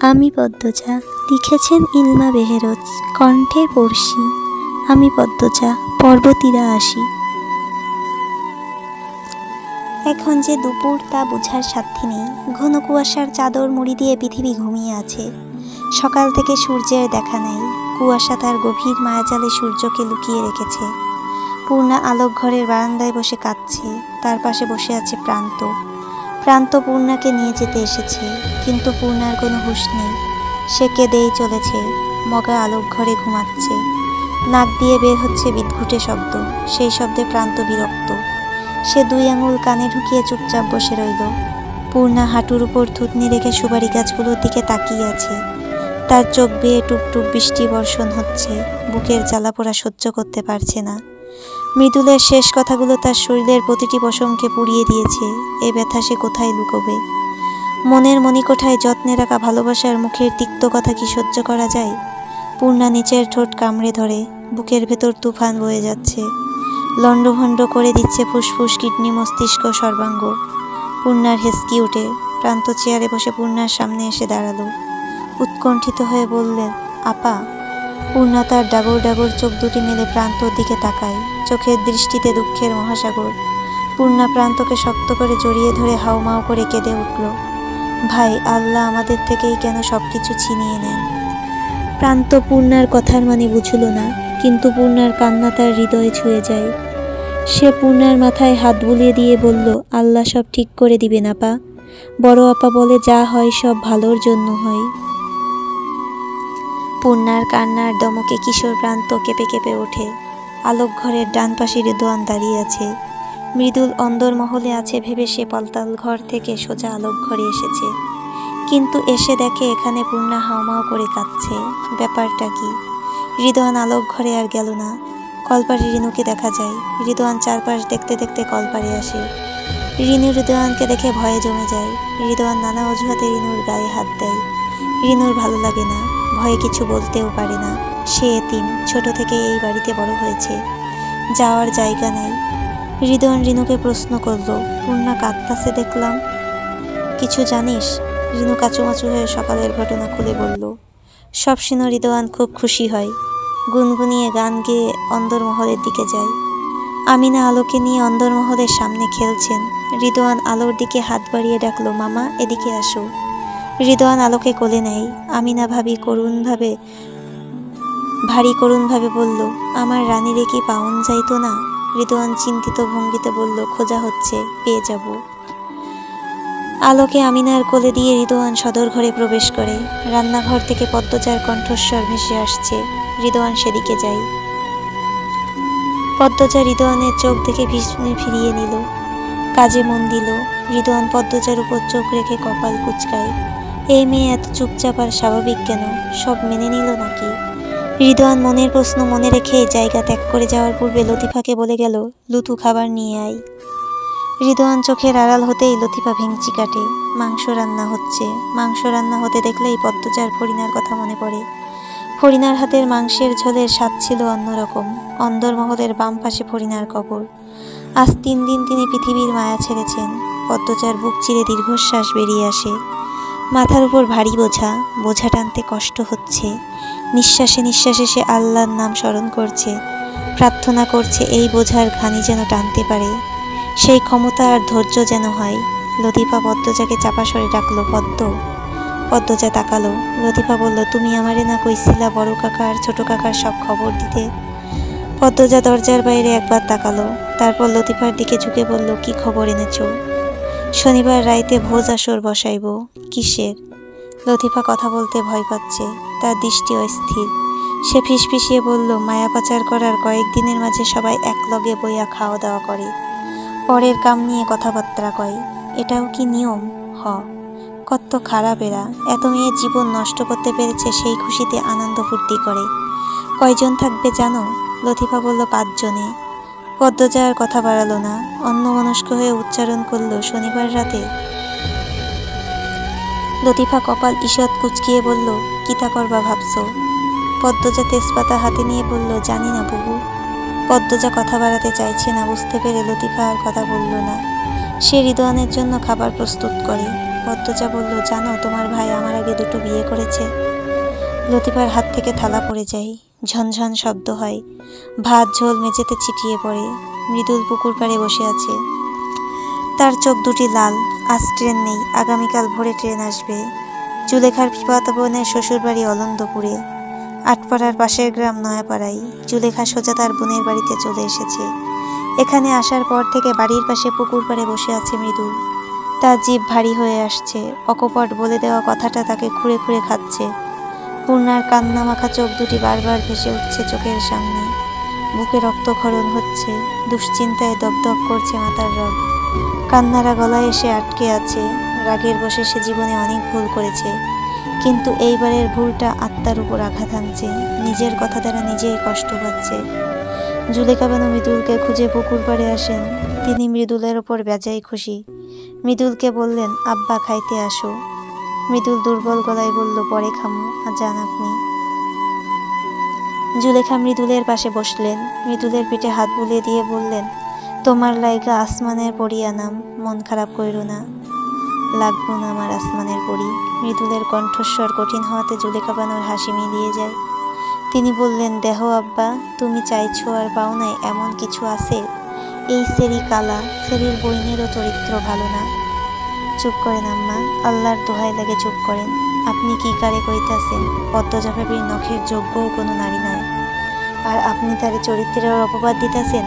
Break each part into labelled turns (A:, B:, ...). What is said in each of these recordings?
A: আমি পদ্মজা, লিখেছেন ইলমা বেহেরোজ, কণ্ঠে পড়শি। আমি পদ্মজা, পর্বতীরা আসি। এখন যে দুপুর তা বোঝার সাধ্য নেই। ঘন কুয়াশার চাদর মুড়ি দিয়ে পৃথিবী ঘুমিয়ে আছে। সকাল থেকে সূর্যের দেখা নাই। কুয়াশা তার গভীর মায়াজালে সূর্যকে লুকিয়ে রেখেছে। পূর্ণা আলোক ঘরের বারান্দায় বসে কাঁদছে। তার পাশে বসে আছে প্রান্ত। প্রান্ত পূর্ণাকে নিয়ে যেতে এসেছে, কিন্তু পূর্ণার কোনো হুঁশ নেই। সে কেঁদেই চলেছে। মগা আলোক ঘরে ঘুমাচ্ছে। নাক দিয়ে বের হচ্ছে বিদঘুটে শব্দ। সেই শব্দে প্রান্ত বিরক্ত। সে 2 আঙুল কানে ঢুকিয়ে চুপচাপ বসে রইল। পূর্ণা হাঁটুর উপর থুতনি রেখে সুপারি গাছগুলোর দিকে তাকিয়ে আছে। তার চোখ বেয়ে টুপটুপ বৃষ্টি বর্ষণ হচ্ছে। বুকের জ্বালা পোড়া সহ্য করতে পারছে না। মৃদুলের শেষ কথাগুলো তার শরীরের প্রতিটি পশমকে পুড়িয়ে দিয়েছে। এ ব্যথা সে কোথায় লুকোবে? মনের মণিকোঠায় যত্নে রাখা ভালোবাসার মুখের তিক্ত কথা কি সহ্য করা যায়? পূর্ণা নিচের ঠোঁট কামড়ে ধরে। বুকের ভেতর তুফান বয়ে যাচ্ছে। লণ্ডভণ্ড করে দিচ্ছে ফুসফুস, কিডনি, মস্তিষ্ক, সর্বাঙ্গ। পূর্ণার হেসকি ওঠে। প্রান্ত চেয়ারে বসে পূর্ণার সামনে এসে দাঁড়ালো। উৎকণ্ঠিত হয়ে বললেন, আপা। পূর্ণা তার ডাগর ডাগর চোখ দুটি মেলে প্রান্তর দিকে তাকায়। চোখের দৃষ্টিতে দুঃখের মহাসাগর। পূর্ণা প্রান্তকে শক্ত করে জড়িয়ে ধরে হাউমাউ করে কেঁদে উঠল। ভাই, আল্লাহ আমাদের থেকেই কেন সব কিছু ছিনিয়ে নেন? প্রান্ত পূর্ণার কথার মানে বুঝল না, কিন্তু পূর্ণার কান্না তার হৃদয়ে ছুঁয়ে যায়। সে পূর্ণার মাথায় হাত বুলিয়ে দিয়ে বলল, আল্লাহ সব ঠিক করে দিবেন আপা। বড় আপা বলে যা হয় সব ভালোর জন্য হয়। পূর্ণার কান্নার দমকে কিশোর প্রান্ত কেঁপে কেঁপে ওঠে। আলোক ঘরের ডান পাশে রিদওয়ান দাঁড়িয়ে আছে। মৃদুল অন্দরমহলে আছে ভেবে সে পালতাল ঘর থেকে সোজা আলোক ঘরে এসেছে। কিন্তু এসে দেখে এখানে পূর্ণা হাউমাউ করে কাঁদছে। ব্যাপারটা কি? রিদওয়ান আলোক ঘরে আর গেল না। কলপারে রিনুকে দেখা যায়। রিদওয়ান চারপাশ দেখতে দেখতে কলপারে আসে। রিনু রিদওয়ানকে দেখে ভয়ে জমে যায়। রিদওয়ান নানা অজুহাতে রিনুর গায়ে হাত দেয়। রিনুর ভালো লাগে না, ভয়ে কিছু বলতেও পারে না। সে এতিম, ছোট থেকে এই বাড়িতে বড় হয়েছে। যাওয়ার জায়গা নেই। রিদওয়ান রিনুকে প্রশ্ন করল, পূর্ণা কাঁদতাছে দেখলাম, কিছু জানিস? রিনু কাচুমাচু হয়ে সকালের ঘটনা খুলে বলল। সব শুনে রিদওয়ান খুব খুশি হয়। গুনগুনিয়ে গান গেয়ে অন্দরমহলের দিকে যায়। আমিনা আলোকে নিয়ে অন্দরমহলের সামনে খেলছেন। রিদওয়ান আলোর দিকে হাত বাড়িয়ে ডাকলো, মামা এদিকে আসো। রিদওয়ান আলোকে কোলে নেয়। আমিনা ভারী করুণভাবে বলল, আমার রানীরে কি পাওন যাইতো না? রিদওয়ান চিন্তিত ভঙ্গিতে বলল, খোঁজা হচ্ছে, পেয়ে যাব। আলোকে আমিনার কোলে দিয়ে রিদওয়ান সদর ঘরে প্রবেশ করে। রান্নাঘর থেকে পদ্মজার কণ্ঠস্বর ভেসে আসছে। রিদওয়ান সেদিকে যায়। পদ্মজা রিদওয়ানের চোখ দেখে ভীষণ ফিরিয়ে নিল। কাজে মন দিল। রিদওয়ান পদ্মজার উপর চোখ রেখে কপাল কুঁচকায়। এই মেয়ে এত চুপচাপ আর স্বাভাবিক কেন? সব মেনে নিল নাকি? রিদওয়ান মনের প্রশ্ন মনে রেখে জায়গা ত্যাগ করে যাওয়ার পূর্বে লতিফাকে বলে গেল, লুতু খাবার নিয়ে আয়। রিদওয়ান চোখের আড়াল হতেই লতিফা ভেঙচি কাটে। মাংস রান্না হচ্ছে। মাংস রান্না হতে দেখলেই পদ্মজার ফরিনার কথা মনে পড়ে। ফরিনার হাতের মাংসের ঝোলের স্বাদ ছিল অন্যরকম। অন্দরমহলের বাম পাশে ফরিনার কবর। আজ 3 দিন তিনি পৃথিবীর মায়া ছেড়েছেন। পদ্মজার বুক চিরে দীর্ঘশ্বাস বেরিয়ে আসে। মাথার উপর ভারী বোঝা, বোঝা টানতে কষ্ট হচ্ছে। নিঃশ্বাসে নিঃশ্বাসে সে আল্লাহর নাম স্মরণ করছে, প্রার্থনা করছে এই বোঝার ঘানি যেন টানতে পারে, সেই ক্ষমতা আর ধৈর্য যেন হয়। লতিফা পদ্মজাকে চাপা স্বরে ডাকলো, পদ্ম। পদ্মজা তাকালো। লতিফা বলল, তুমি আমারে না কইছিলা বড় কাকা আর ছোট কাকার সব খবর দিতে? পদ্মজা দরজার বাইরে একবার তাকালো, তারপর লতিফার দিকে ঝুঁকে বলল, কি খবর এনেছো? শনিবার রাইতে ভোজ আসর বসাইব। কিসের? লতিফা কথা বলতে ভয় পাচ্ছে। তার দৃষ্টি অস্থির। সে ফিসফিসিয়ে বলল, মায়া পাচার করার কয়েকদিনের মাঝে সবাই একলগে বইয়া খাওয়া দাওয়া করে, পরের কাম নিয়ে কথাবার্তা কয়। এটাও কি নিয়ম? হ। কত খারাপ এরা! এত মেয়ের জীবন নষ্ট করতে পেরেছে, সেই খুশিতে আনন্দ ফুর্তি করে। কয়জন থাকবে জানো? লতিফা বলল, 5 জনে। পদ্মজা আর কথা বাড়ালো না। অন্যমনস্ক হয়ে উচ্চারণ করল, শনিবার রাতে। লতিফা কপাল ঈষৎ কুঁচকিয়ে বলল, কিতা করবা ভাবছো? পদ্মজা তেজপাতা হাতে নিয়ে বলল, জানি না বুবু। পদ্মজা কথা বাড়াতে চাইছে না বুঝতে পেরে লতিফা আর কথা বলল না। সে রিদওয়ানের জন্য খাবার প্রস্তুত করে। পদ্মজা বলল, জানো তোমার ভাই আমার আগে দুটো বিয়ে করেছে। লতিফার হাত থেকে থালা পড়ে যায়, ঝনঝন শব্দ হয়, ভাত ঝোল মেঝেতে ছিটিয়ে পড়ে। মৃদুল পুকুর পাড়ে বসে আছে, তার চোখ দুটি লাল। আজ ট্রেন নেই, আগামীকাল ভোরে ট্রেন আসবে। জুলেখার পিপাতা বোনের শ্বশুরবাড়ি অলন্দপুরে, আটপাড়ার পাশের গ্রাম নয়াপাড়ায়। জুলেখা সোজা তার বোনের বাড়িতে চলে এসেছে। এখানে আসার পর থেকে বাড়ির পাশে পুকুর পাড়ে বসে আছে মৃদুল। তার জিভ ভারী হয়ে আসছে, অকপট বলে দেওয়া কথাটা তাকে খুঁড়ে খুঁড়ে খাচ্ছে। পূর্ণার কান্না মাখা চোখ দুটি বারবার ভেসে উঠছে চোখের সামনে। বুকে রক্তক্ষরণ হচ্ছে, দুশ্চিন্তায় দপদপ করছে মাথার রগ। কান্নারা গলায় এসে আটকে আছে। রাগের বশে সে জীবনে অনেক ভুল করেছে, কিন্তু এইবারের ভুলটা আত্মার উপর আঘাত হানছে। নিজের কথা দ্বারা নিজেই কষ্ট পাচ্ছে। জুলেখা বেনু মৃদুলকে খুঁজে পুকুর পাড়ে আসেন। তিনি মৃদুলের ওপর বেজায় খুশি। মৃদুলকে বললেন, আব্বা খাইতে আসো। মৃদুল দুর্বল গলায় বলল, পরে খামু, যান আপনি। জুলেখা মৃদুলের পাশে বসলেন। মৃদুলের পিঠে হাত বুলিয়ে দিয়ে বললেন, তোমার লাইগা আসমানের পরি আনাম, মন খারাপ কইরো না। লাগবো না আমার আসমানের পরি। মৃদুলের কণ্ঠস্বর কঠিন হওয়াতে জুলেখা বানুর হাসি মিলিয়ে যায়। তিনি বললেন, দেহ আব্বা, তুমি চাইছো আর পাও নাই এমন কিছু আছে? এই সেরি কালা, সেরির বইনেরও চরিত্র ভালো না। চুপ করেন আম্মা, আল্লাহর দোহাই লাগে চুপ করেন। আপনি কি কারে কইতাছেন? পদ্মজা ভাবির নখের যোগ্যও কোনো নারী নয়, আর আপনি তার চরিত্রের অপবাদ দিতেছেন।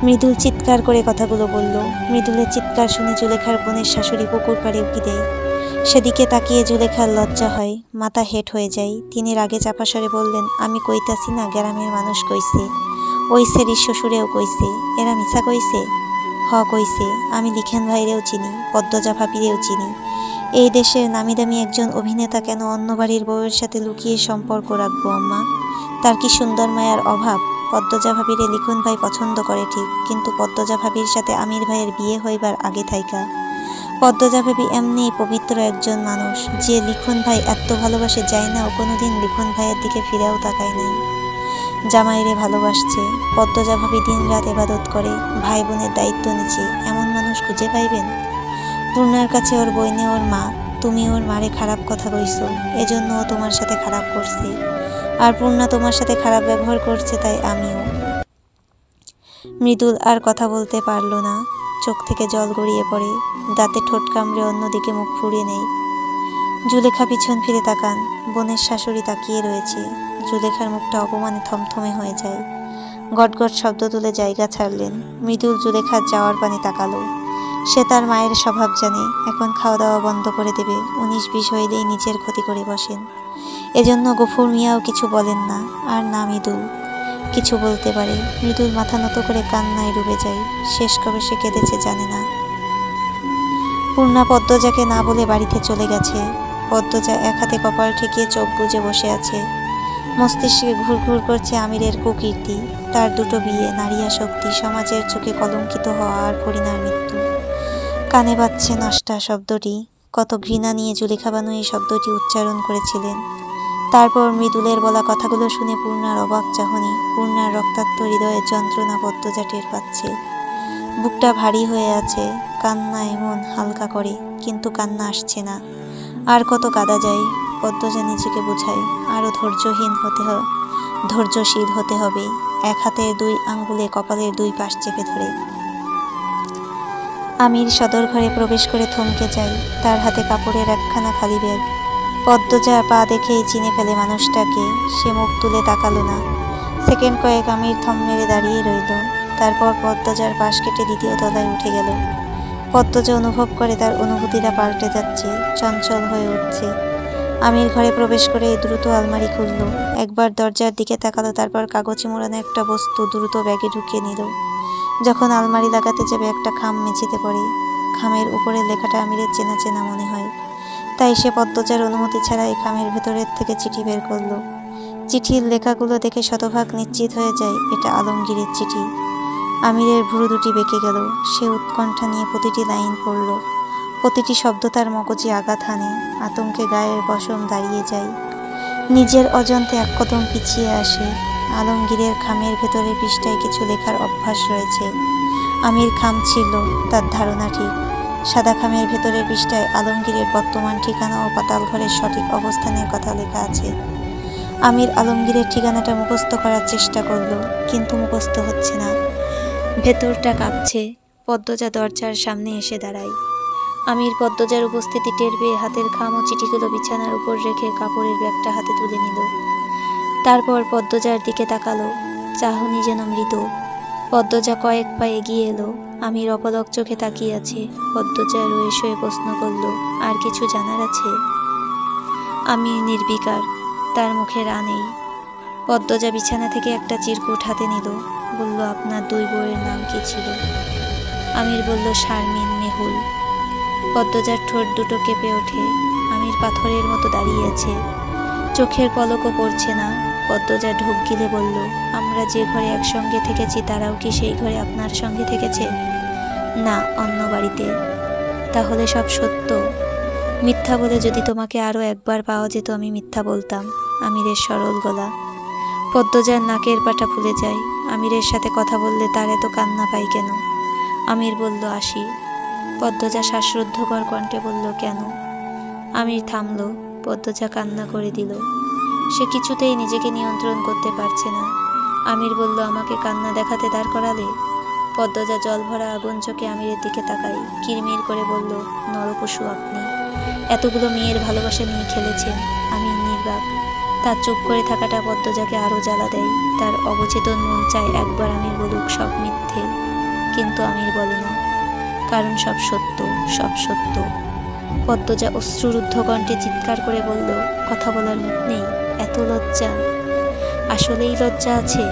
A: মৃদুল চিৎকার করে কথাগুলো বলল। মৃদুলের চিৎকার শুনে জুলেখার বোনের শাশুড়ি পুকুর পাড়ে উকি দেয়। সেদিকে তাকিয়ে জুলেখার লজ্জা হয়, মাথা হেঁট হয়ে যায়। তিনি রাগে চাপা স্বরে বললেন, আমি কইতাছি না গ্রামের মানুষ কইছে, ওই সেরির শ্বশুরেও কইছে, এরা মিছা কইছে? হ কইছে। আমি লিখেন ভাইরেও চিনি, পদ্মজা ভাবিরেও চিনি। এই দেশের নামি দামি একজন অভিনেতা কেন অন্য বাড়ির বউয়ের সাথে লুকিয়ে সম্পর্ক রাখবো আম্মা? তার কি সুন্দর মায়ার অভাব? পদ্মজা ভাবিরে লিখন ভাই পছন্দ করে ঠিক, কিন্তু পদ্মজা ভাবির সাথে আমির ভাইয়ের বিয়ে হইবার আগে থাইকা। পদ্মজা ভাবি এমনিই পবিত্র একজন মানুষ, যে লিখন ভাই এত ভালোবাসে যায় না ও কোনোদিন লিখন ভাইয়ের দিকে ফিরেও তাকায় নাই। জামাইরে ভালোবাসছে। পদ্মজা ভাবি দিন রাত ইবাদত করে, ভাই বোনের দায়িত্ব নিচ্ছে, এমন মানুষ খুঁজে পাইবেন? পূর্ণার কাছে ওর বইনে ওর মা, তুমি ওর মারে খারাপ কথা কইছো, এজন্য ও তোমার সাথে খারাপ করছে। আর পূর্ণা তোমার সাথে খারাপ ব্যবহার করছে, তাই আমিও। মৃদুল আর কথা বলতে পারল না, চোখ থেকে জল গড়িয়ে পড়ে, দাঁতে ঠোঁট কামড়ে অন্যদিকে মুখ ফুরিয়ে নেই। জুলেখা পিছন ফিরে তাকান, বোনের শাশুড়ি তাকিয়ে রয়েছে। জুলেখার মুখটা অপমানে থমথমে হয়ে যায়। গটগট শব্দ তুলে জায়গা ছাড়লেন। মৃদুল জুলেখার যাওয়ার পানে তাকালো। সে তার মায়ের স্বভাব জানে, এখন খাওয়া দাওয়া বন্ধ করে দেবে, 19-20 হইলেই নিজের ক্ষতি করে বসেন। এজন্য গফুর মিয়াও কিছু বলেন না, আর না মৃদুল কিছু বলতে পারে। মৃদুল মাথা নত করে কান্নায় ডুবে যায়। শেষ কবে সে কেঁদেছে জানে না। পূর্ণা পদ্মজাকে না বলে বাড়িতে চলে গেছে। পদ্মজা এক হাতে কপাল ঠেকিয়ে চোখ বুজে বসে আছে। মস্তিষ্কে ঘুরঘুর করছে আমিরের কুকীর্তি, তার দুটো বিয়ে, নারী শক্তি, সমাজের চোখে কলঙ্কিত হওয়া আর করিনার মৃত্যু। কানে বাজছে নষ্টা শব্দটি। কত ঘৃণা নিয়ে জুলেখা বানু এই শব্দটি উচ্চারণ করেছিলেন। তারপর মৃদুলের বলা কথাগুলো শুনে পূর্ণার অবাক চাহনি, পূর্ণার রক্তাক্ত হৃদয়ের যন্ত্রণা পদ্মজা টের পাচ্ছে। বুকটা ভারী হয়ে আছে, কান্নায় মন হালকা করে, কিন্তু কান্না আসছে না। আর কত কাঁদা যায়? পদ্মজা নিজেকে বোঝায়, আরও ধৈর্যশীল হতে হবে। এক হাতের 2 আঙ্গুলে কপালের 2 পাশ চেপে ধরে। আমির সদর ঘরে প্রবেশ করে থমকে যায়। তার হাতে কাপড়ের একখানা খালি ব্যাগ। পদ্মজা পা দেখেই চিনে ফেলে মানুষটাকে। সে মুখ তুলে তাকালো না। সেকেন্ড কয়েক আমির থম মেরে দাঁড়িয়ে রইল। তারপর পদ্মজার পাশ কেটে দ্বিতীয় তলায় উঠে গেল। পদ্মজা অনুভব করে তার অনুভূতিটা পাল্টে যাচ্ছে, চঞ্চল হয়ে উঠছে। আমির ঘরে প্রবেশ করে দ্রুত আলমারি খুলল। একবার দরজার দিকে তাকালো, তারপর কাগজে মোড়ানো একটা বস্তু দ্রুত ব্যাগে ঢুকিয়ে নিল। যখন আলমারি লাগাতে যাবে, একটা খাম মেঝেতে পড়ে। খামের উপরে লেখাটা আমিরের চেনা চেনা মনে হয়, তাই সে পদ্মজার অনুমতি ছাড়া এই খামের ভেতরের থেকে চিঠি বের করলো। চিঠির লেখাগুলো দেখে শতভাগ নিশ্চিত হয়ে যায় এটা আলমগীরের চিঠি। আমিরের ভুরু দুটি বেঁকে গেল। সে উৎকণ্ঠা নিয়ে প্রতিটি লাইন পড়ল। প্রতিটি শব্দ তার মগজে আঘাত হানে। আতঙ্কে গায়ের পশম দাঁড়িয়ে যায়। নিজের অজান্তে এক কদম পিছিয়ে আসে। আলমগীরের খামের ভেতরের পৃষ্ঠায় কিছু লেখার অভ্যাস রয়েছে। আমির খাম ছিল, তার ধারণা ঠিক, সাদা খামের ভেতরের পৃষ্ঠায় আলমগীরের বর্তমান ঠিকানা ও পাতাল ঘরের সঠিক অবস্থানের কথা লেখা আছে। আমির আলমগীরের ঠিকানাটা মুখস্থ করার চেষ্টা করলো, কিন্তু মুখস্থ হচ্ছে না। ভেতরটা কাঁপছে। পদ্মজা দরজার সামনে এসে দাঁড়ায়। আমির পদ্মজার উপস্থিতি টের পেয়ে হাতের খাম ও চিঠিগুলো বিছানার উপর রেখে কাপড়ের ব্যাগটা হাতে তুলে নিল। তারপর পদ্মজার দিকে তাকালো, চাহনি যেন মৃদু। পদ্মজা কয়েক পা এগিয়ে এলো। আমির অপলক চোখে তাকিয়ে আছে। পদ্মজা রয়ে শয়ে প্রশ্ন করল, আর কিছু জানার আছে? আমির নির্বিকার, তার মুখে রা নেই। পদ্মজা বিছানা থেকে একটা চিরকুট হাতে নিল, বলল, আপনার দুই বউয়ের নাম কি ছিল? আমির বলল, শারমিন, মেহুল। পদ্মজার ঠোঁট দুটো কেঁপে ওঠে। আমির পাথরের মতো দাঁড়িয়ে আছে, চোখের পলকও পড়ছে না। পদ্মজা ঢোক গিলে বলল, আমরা যে ঘরে একসঙ্গে থেকেছি তারাও কি সেই ঘরে আপনার সঙ্গে থেকেছে? না, অন্য বাড়িতে। তাহলে সব সত্য? মিথ্যা বলে যদি তোমাকে আরও একবার পাওয়া যেত আমি মিথ্যা বলতাম। আমিরের সরল গলা। পদ্মজার নাকের পাটা ফুলে যায়। আমিরের সাথে কথা বললে তার এত কান্না পাই কেন? আমির বলল, আসি। পদ্মজা শ্বাসরুদ্ধকর কণ্ঠে বলল, কেন? আমির থামল। পদ্মজা কান্না করে দিল। সে কিছুতেই নিজেকে নিয়ন্ত্রণ করতে পারছে না। আমির বলল, আমাকে কান্না দেখাতে দাঁড় করালে? পদ্মজা জল ভরা আগুন চোখে আমিরের দিকে তাকাই, কিরমির করে বলল, নরপশু আপনি। এতগুলো মেয়ের ভালোবাসা নিয়ে খেলেছেন। আমি নির্বাক। তার চুপ করে থাকাটা পদ্মজাকে আরও জ্বালা দেয়। তার অবচেতন মন চায় একবার আমির বলুক সব মিথ্যে, কিন্তু আমির বলে না, কারণ সব সত্য, সব সত্য। পদ্মজা অশ্রুরুদ্ধ কণ্ঠে চিৎকার করে বলল, কথা বলার মুখ নেই? এত লজ্জা? আসলেই লজ্জা আছে?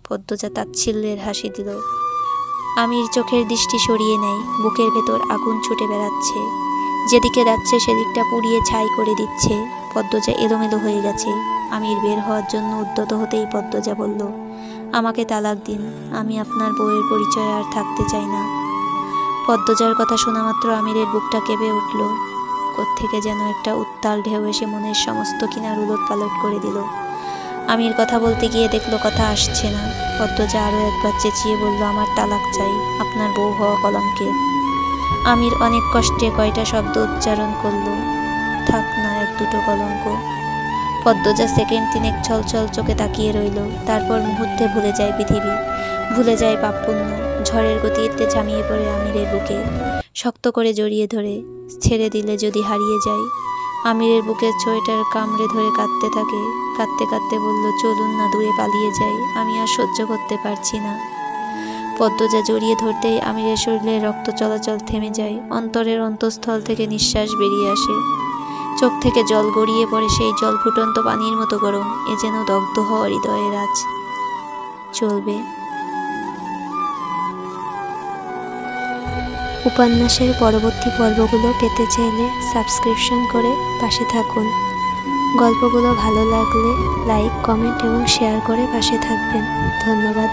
A: পদ্মজা তাচ্ছিল্যের হাসি দিল। আমির চোখের দৃষ্টি সরিয়ে নেয়। বুকের ভেতর আগুন ছুটে বেড়াচ্ছে। যেদিকে যাচ্ছে সেদিকটা পুড়িয়ে ছাই করে দিচ্ছে। পদ্মজা এলোমেলো হয়ে গেছে। আমির বের হওয়ার জন্য উদ্যত হতেই পদ্মজা বলল, আমাকে তালাক দিন। আমি আপনার বউয়ের পরিচয়ে আর থাকতে চাই না। পদ্মজার কথা শোনা মাত্র আমিরের বুকটা কেঁপে উঠল। কোত্থেকে যেন একটা উত্তাল ঢেউ এসে মনের সমস্ত কিনার উলট পালট করে দিল। আমির কথা বলতে গিয়ে দেখলো কথা আসছে না। পদ্মজা আরও একবার চেঁচিয়ে বলল, আমার তালাক চাই। আপনার বউ হওয়া কলঙ্কের। আমির অনেক কষ্টে কয়টা শব্দ উচ্চারণ করল, থাক না এক দুটো কলঙ্ক। পদ্মজা সেকেন্ড তিনেক ছলছল চোখে তাকিয়ে রইল। তারপর মুহূর্তে ভুলে যায় পৃথিবী, ভুলে যায় পাপপুণ্য। ঝড়ের গতিতে ঝামিয়ে পড়ে আমিরের বুকে, শক্ত করে জড়িয়ে ধরে। ছেড়ে দিলে যদি হারিয়ে যায়। আমিরের বুকের ছোঁয়াটার কামড়ে ধরে কাঁদতে থাকে। কাঁদতে কাঁদতে বলল, চলুন না দূরে পালিয়ে যাই, আমি আর সহ্য করতে পারছি না। পদ্মজা জড়িয়ে ধরতেই আমিরের শরীরে রক্ত চলাচল থেমে যায়। অন্তরের অন্তঃস্থল থেকে নিঃশ্বাস বেরিয়ে আসে। চোখ থেকে জল গড়িয়ে পড়ে, সেই জল ফুটন্ত পানির মতো গরম। এ যেন দগ্ধ হওয়া হৃদয়ের আজ। চলবে। উপন্যাসের পরবর্তী পর্বগুলো পেতে চাইলে সাবস্ক্রিপশন করে পাশে থাকুন। গল্পগুলো ভালো লাগলে লাইক, কমেন্ট এবং শেয়ার করে পাশে থাকবেন। ধন্যবাদ।